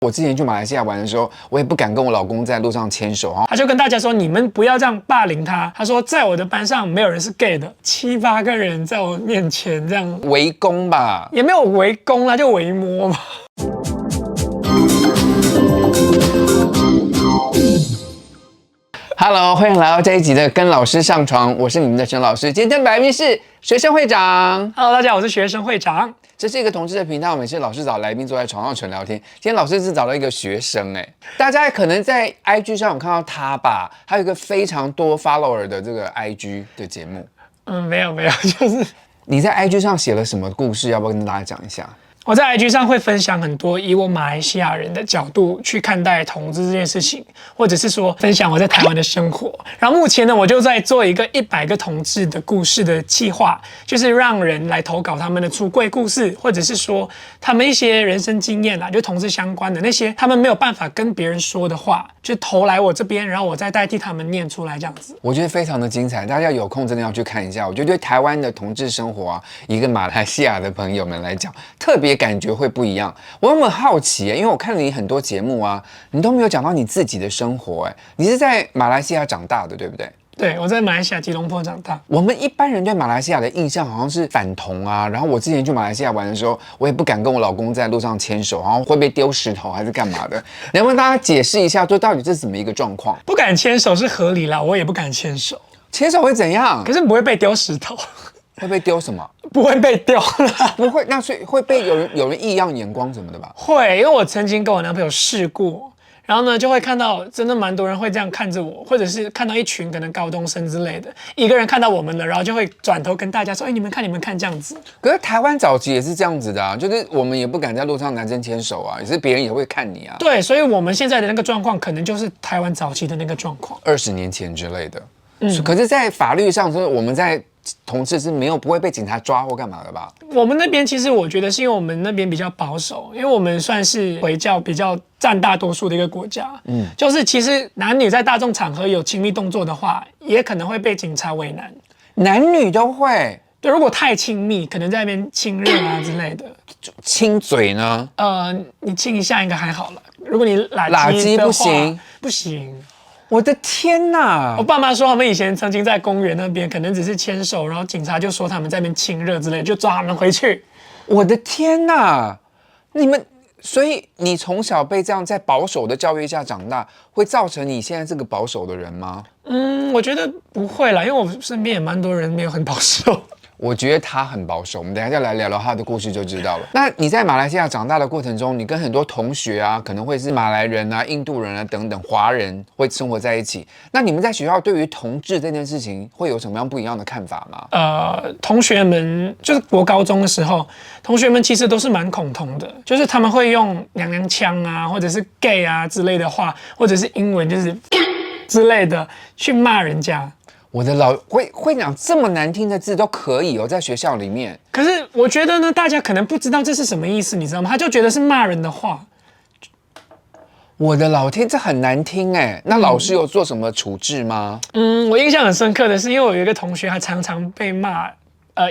我之前去马来西亚玩的时候，我也不敢跟我老公在路上牵手他就跟大家说：“你们不要这样霸凌他。”他说：“在我的班上没有人是 gay 的，7、8个人在我面前这样围攻吧，也没有围攻啦，就围摸嘛。” Hello， 欢迎来到这一集的跟老师上床，我是你们的沈老师。今天的来宾是学生会长。Hello， 大家好，我是学生会长。这是一个同志的频道，每次老师找来宾坐在床上纯聊天。今天老师是找到一个学生大家可能在 IG 上有看到他吧？他有一个非常多 follower 的这个 IG 的节目。没有，就是你在 IG 上写了什么故事？要不要跟大家讲一下？我在 IG 上会分享很多以我马来西亚人的角度去看待同志这件事情，或者是说分享我在台湾的生活。然后目前呢，我就在做一个100个同志的故事的企划，就是让人来投稿他们的出柜故事，或者是说他们一些人生经验啦，就同志相关的那些他们没有办法跟别人说的话，就投来我这边，然后我再代替他们念出来这样子。我觉得非常的精彩，大家有空真的要去看一下。我觉得对台湾的同志生活啊，一个马来西亚的朋友们来讲，特别感觉会不一样。我有没有好奇因为我看了你很多节目啊，你都没有讲到你自己的生活你是在马来西亚长大的，对不对？对，我在马来西亚吉隆坡长大。我们一般人对马来西亚的印象好像是反同啊，然后我之前去马来西亚玩的时候，我也不敢跟我老公在路上牵手，好像会被丢石头还是干嘛的。能不能大家解释一下，说到底这是怎么一个状况？不敢牵手是合理啦，我也不敢牵手。牵手会怎样？可是不会被丢石头。会被丢什么？不会被丢啦。不会，那所以会被有人异样眼光什么的吧？会，因为我曾经跟我男朋友试过，然后呢就会看到真的蛮多人会这样看着我，或者是看到一群可能高中生之类的，一个人看到我们了，然后就会转头跟大家说：“你们看这样子。”可是台湾早期也是这样子的啊，就是我们也不敢在路上男生牵手啊，也是别人也会看你啊。对，所以我们现在的那个状况，可能就是台湾早期的那个状况，20年前之类的。可是，在法律上说，我们在同志是不会被警察抓或干嘛的吧？我们那边其实我觉得是因为我们那边比较保守，因为我们算是回教比较占大多数的一个国家。就是其实男女在大众场合有亲密动作的话，也可能会被警察为难。男女都会。对，如果太亲密，可能在那边亲热啊之类的。亲嘴呢？你亲一下应该还好了。如果你拉鸡不行，不行。我的天哪！我爸妈说他们以前曾经在公园那边，可能只是牵手，然后警察就说他们在那边亲热之类的，就抓他们回去。我的天哪！所以你从小被这样在保守的教育下长大，会造成你现在这个保守的人吗？我觉得不会啦，因为我身边也蛮多人没有很保守。我觉得他很保守，我们等一下再来聊聊他的故事就知道了。那你在马来西亚长大的过程中，你跟很多同学啊，可能会是马来人啊、印度人啊等等华人会生活在一起。那你们在学校对于同志这件事情会有什么样不一样的看法吗？同学们就是国高中的时候，同学们其实都是蛮恐同的，就是他们会用娘娘腔啊，或者是 gay 啊之类的话，或者是英文就是之类的去骂人家。我的会讲这么难听的字都可以在学校里面。可是我觉得呢，大家可能不知道这是什么意思，你知道吗？他就觉得是骂人的话。我的老天，这很难听那老师有做什么处置吗？我印象很深刻的是，因为我有一个同学，他常常被骂，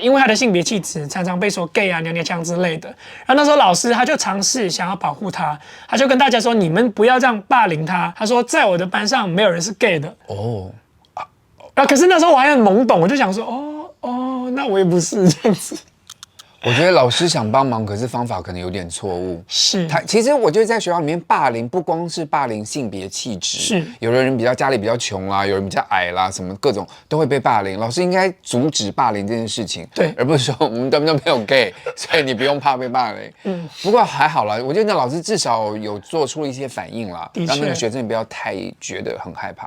因为他的性别气质，常常被说 gay 啊、娘娘腔之类的。然后那时候老师他就尝试想要保护他，他就跟大家说：“你们不要这样霸凌他。”他说：“在我的班上没有人是 gay 的。”可是那时候我还很懵懂，我就想说，那我也不是这样子。我觉得老师想帮忙，可是方法可能有点错误。是，其实我觉得在学校里面霸凌，不光是霸凌性别气质，是有的人家里比较穷啦，有人比较矮啦，什么各种都会被霸凌。老师应该阻止霸凌这件事情，对，而不是说我们根本就没有 gay， 所以你不用怕被霸凌。不过还好啦，我觉得那老师至少有做出一些反应啦，让那个学生不要太觉得很害怕。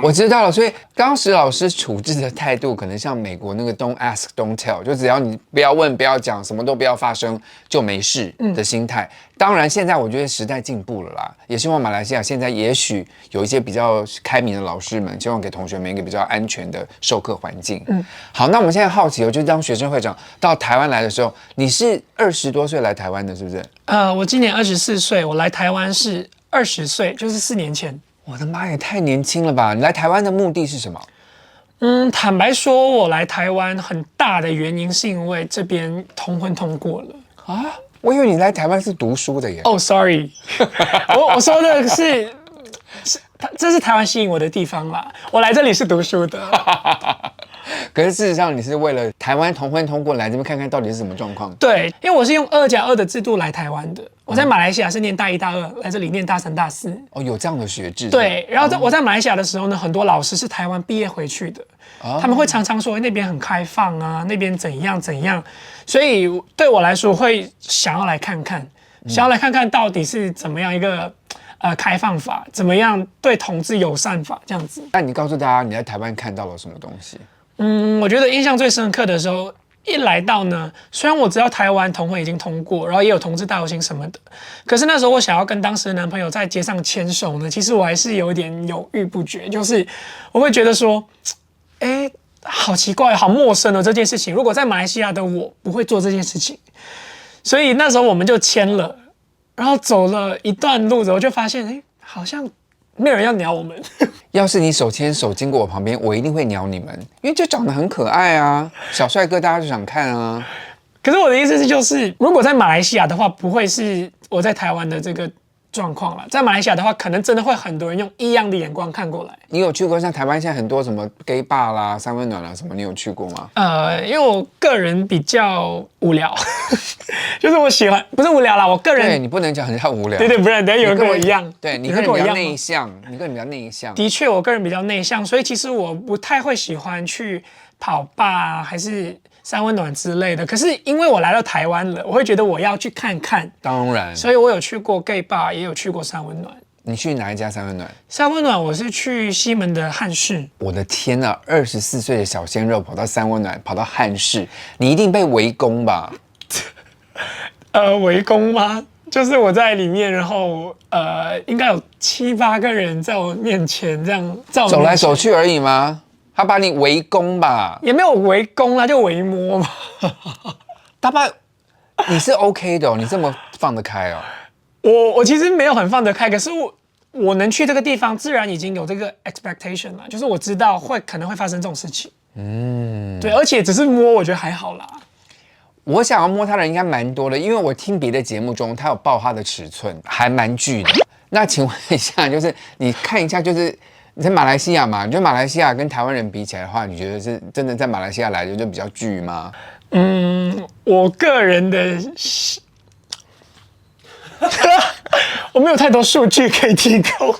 我知道了，所以当时老师处置的态度可能像美国那个 Don't ask, don't tell， 就只要你不要问，不要讲，什么都不要发生就没事的心态。当然现在我觉得时代进步了啦，也希望马来西亚现在也许有一些比较开明的老师们，希望给同学们一个比较安全的授课环境。好，那我们现在好奇，就当学生会长到台湾来的时候，你是20多岁来台湾的，是不是？我今年24岁，我来台湾是20岁，就是4年前。我的妈，也太年轻了吧！你来台湾的目的是什么？坦白说，我来台湾很大的原因是因为这边同婚通过了啊。我以为你来台湾是读书的耶。哦，sorry，我说的是这是台湾吸引我的地方啦。我来这里是读书的。可是事实上，你是为了台湾同婚通过来这边看看到底是什么状况？对，因为我是用2+2的制度来台湾的。我在马来西亚是念大1、大2，来这里念大3、大4。哦，有这样的学制。对，然后我在马来西亚的时候呢，很多老师是台湾毕业回去的，他们会常常说那边很开放啊，那边怎样怎样，所以对我来说会想要来看看，想要来看看到底是怎么样一个开放法，怎么样对同志友善法这样子。那你告诉大家你在台湾看到了什么东西？我觉得印象最深刻的时候，一来到呢，虽然我知道台湾同婚已经通过，然后也有同志大游行什么的，可是那时候我想要跟当时的男朋友在街上牵手呢，其实我还是有一点犹豫不决，就是我会觉得说，好奇怪，好陌生哦这件事情。如果在马来西亚的我不会做这件事情，所以那时候我们就签了，然后走了一段路之后，就发现，好像没有人要鸟我们。要是你手牵手经过我旁边，我一定会鸟你们，因为就长得很可爱啊，小帅哥，大家就想看啊。可是我的意思是，就是如果在马来西亚的话，不会是我在台湾的这个状况了。在马来西亚的话，可能真的会很多人用异样的眼光看过来。你有去过像台湾现在很多什么 gay bar 啦、三温暖啦什么，你有去过吗？因为我个人比较无聊，就是我喜欢，不是无聊啦，我个人。对你不能讲很像无聊。对，不然等下有人跟我一样。对，你个人比较内向，你个人比较内向。的确，我个人比较内向，所以其实我不太会喜欢去跑吧还是三温暖之类的。可是因为我来到台湾了，我会觉得我要去看看。当然。所以我有去过 gay bar， 也有去过三温暖。你去哪一家三温暖？三温暖我是去西门的汉室。我的天啊，24岁的小鲜肉跑到三温暖，跑到汉室，你一定被围攻吧？围攻吗？就是我在里面，然后应该有7、8个人在我面前这样走来走去而已吗？他把你围攻吧？也没有围攻啦，就围摸嘛。大爸，你是 OK 的哦，你这么放得开哦。我其实没有很放得开，可是我能去这个地方，自然已经有这个 expectation 了，就是我知道可能会发生这种事情。对，而且只是摸，我觉得还好啦。我想要摸他的人应该蛮多的，因为我听别的节目中，他有报他的尺寸，还蛮巨的。那请问一下，就是你看一下，就是你在马来西亚嘛？你觉得马来西亚跟台湾人比起来的话，你觉得是真的在马来西亚来的就比较巨吗？我个人的。我没有太多数据可以提供，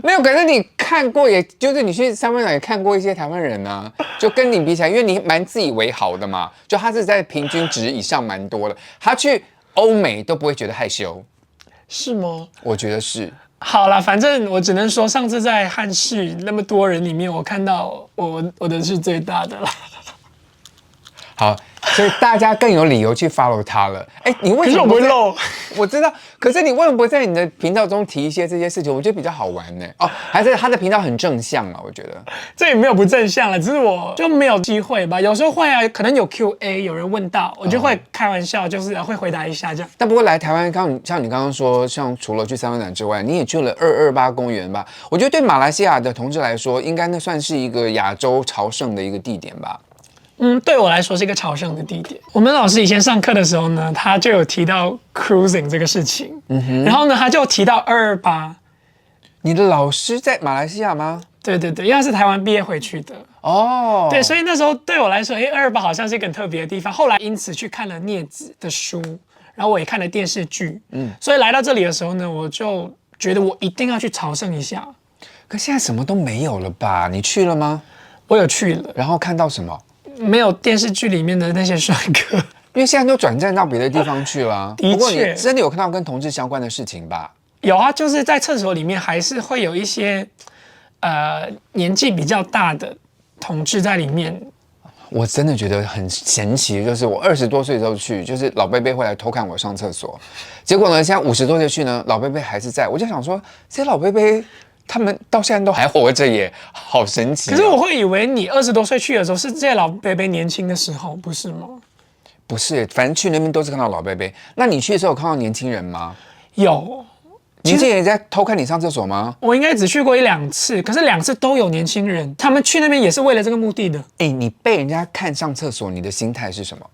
没有。可是你看过，也就是你去三温暖也看过一些台湾人啊，就跟你比起来，因为你蛮自以为好的嘛，就他是在平均值以上蛮多的，他去欧美都不会觉得害羞，是吗？我觉得是。好啦，反正我只能说，上次在汉室那么多人里面，我看到我的是最大的啦。好，所以大家更有理由去 follow 他了。你为什么不会漏？我知道，可是你为什么不在你的频道中提一些这些事情？我觉得比较好玩呢。哦，还是他的频道很正向啊，我觉得这也没有不正向了，只是我就没有机会吧。有时候会啊，可能有 Q&A， 有人问到，我就会开玩笑，就是会回答一下这样。但不过来台湾，像你刚刚说，像除了去三温暖之外，你也去了228公园吧？我觉得对马来西亚的同志来说，应该那算是一个亚洲朝圣的一个地点吧。对我来说是一个朝圣的地点。我们老师以前上课的时候呢，他就有提到 cruising 这个事情，然后呢，他就提到228。你的老师在马来西亚吗？对，因为他是台湾毕业回去的。哦，对，所以那时候对我来说，228好像是一个很特别的地方。后来因此去看了镊子的书，然后我也看了电视剧，所以来到这里的时候呢，我就觉得我一定要去朝圣一下。可现在什么都没有了吧？你去了吗？我有去了，然后看到什么？没有电视剧里面的那些帅哥，因为现在都转战到别的地方去了。的确，不过你真的有看到跟同志相关的事情吧？有啊，就是在厕所里面还是会有一些年纪比较大的同志在里面。我真的觉得很神奇，就是我20多岁的时候去，就是老贝贝会来偷看我上厕所，结果呢，现在50多岁去呢，老贝贝还是在，我就想说，这些老贝贝。他们到现在都还活着耶，好神奇。可是我会以为你20多岁去的时候是这些老伯伯年轻的时候，不是吗？不是，反正去那边都是看到老伯伯。那你去的时候有看到年轻人吗？有，年轻人在偷看你上厕所吗？我应该只去过1、2次，可是2次都有年轻人，他们去那边也是为了这个目的的。你被人家看上厕所，你的心态是什么？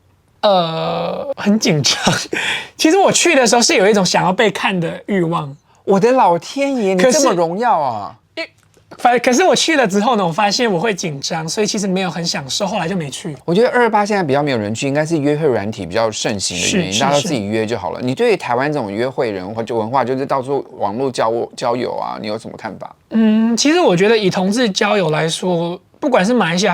很紧张。其实我去的时候是有一种想要被看的欲望。我的老天爷，你这么荣耀啊！可是我去了之后呢，我发现我会紧张，所以其实没有很享受，后来就没去。我觉得228现在比较没有人去，应该是约会软体比较盛行的原因，大家都自己约就好了。你对于台湾这种约会人或者文化，就是到处网络交友啊，你有什么看法？其实我觉得以同志交友来说，不管是马来西亚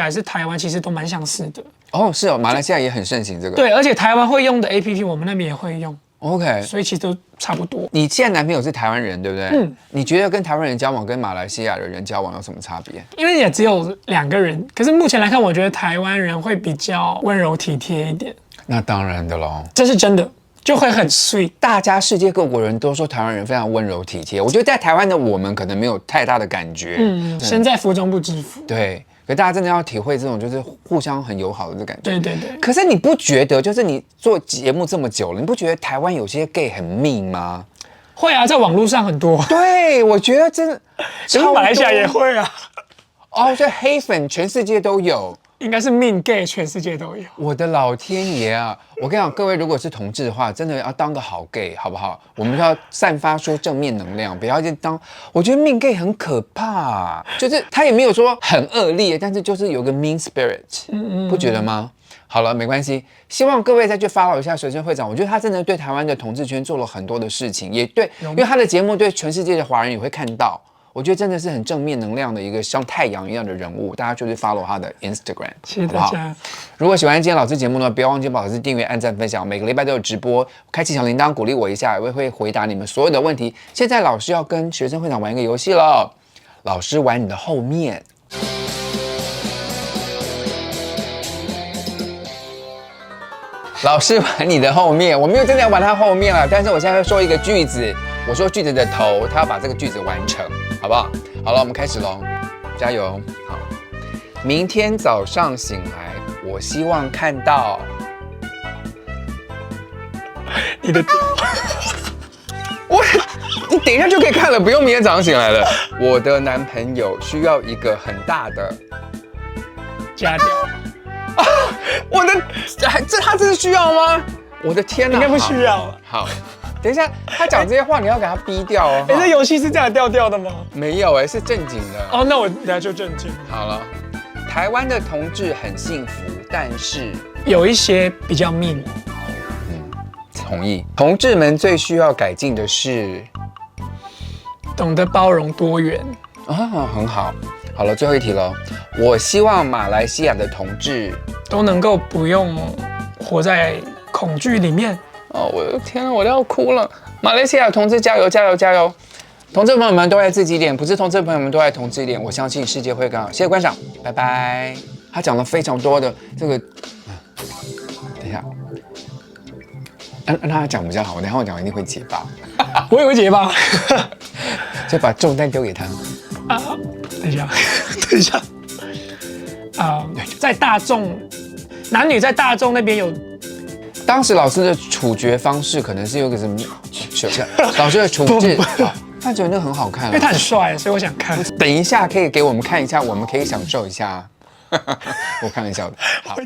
还是台湾，其实都蛮相似的。哦，是哦，马来西亚也很盛行这个。对，而且台湾会用的 APP， 我们那边也会用。OK， 所以其实都差不多。你现在男朋友是台湾人，对不对？你觉得跟台湾人交往跟马来西亚的人交往有什么差别？因为也只有2个人，可是目前来看，我觉得台湾人会比较温柔体贴一点。那当然的喽，这是真的，就会很 sweet。大家世界各国人都说台湾人非常温柔体贴，我觉得在台湾的我们可能没有太大的感觉。身在福中不知福。对。可大家真的要体会这种就是互相很友好的感觉。对。可是你不觉得，就是你做节目这么久了，你不觉得台湾有些 gay 很命吗？会啊，在网络上很多。对，我觉得真的。其实马来西亚也会啊。哦，这黑粉全世界都有。应该是命 gay 全世界都有。我的老天爷啊！我跟你讲，各位如果是同志的话，真的要当个好 gay， 好不好？我们要散发出正面能量，不要就当。我觉得命 gay 很可怕，就是他也没有说很恶劣，但是就是有个 mean spirit，不觉得吗？好了，没关系。希望各位再去 follow 一下学生会长，我觉得他真的对台湾的同志圈做了很多的事情，也对，因为他的节目对全世界的华人也会看到。我觉得真的是很正面能量的一个像太阳一样的人物，大家就是 follow 他的 Instagram， 谢谢大家。如果喜欢今天老师节目呢，不要忘记帮老师订阅、按赞、分享。每个礼拜都有直播，开启小铃铛鼓励我一下，我也会回答你们所有的问题。现在老师要跟学生会长玩一个游戏了，老师玩你的后面。老师玩你的后面，我没有真的要玩他后面了，但是我现在会说一个句子，我说句子的头，他要把这个句子完成，好不好？好了，我们开始喽，加油！好，明天早上醒来，我希望看到你的你等一下就可以看了，不用明天早上醒来了。我的男朋友需要一个很大的家屌。我的他这是需要吗？我的天哪，应该不需要了。好，等一下他讲这些话，你要给他逼掉哦。这游戏是这样调调的吗？没有是正经的。哦，那我等下就正经。好了，台湾的同志很幸福，但是有一些比较命。同意。同志们最需要改进的是懂得包容多元。很好。好了，最后一题了。我希望马来西亚的同志都能够不用活在恐惧里面。哦，我的天啊，我都要哭了！马来西亚同志加油加油加油！同志朋友们都爱自己一点，不是同志朋友们都爱同志一点。我相信世界会更好。谢谢观赏，拜拜。他讲了非常多的这个，等一下，让他讲比较好。等一下我讲一定会结巴，我也会结巴，就把重担丢给他。等一下，在大众男女在大众那边有，当时老师的处决方式可能是有个什么老师的处置，范哲那很好看，因为他很帅，所以我想看。等一下可以给我们看一下，我们可以享受一下。我开玩笑的。好。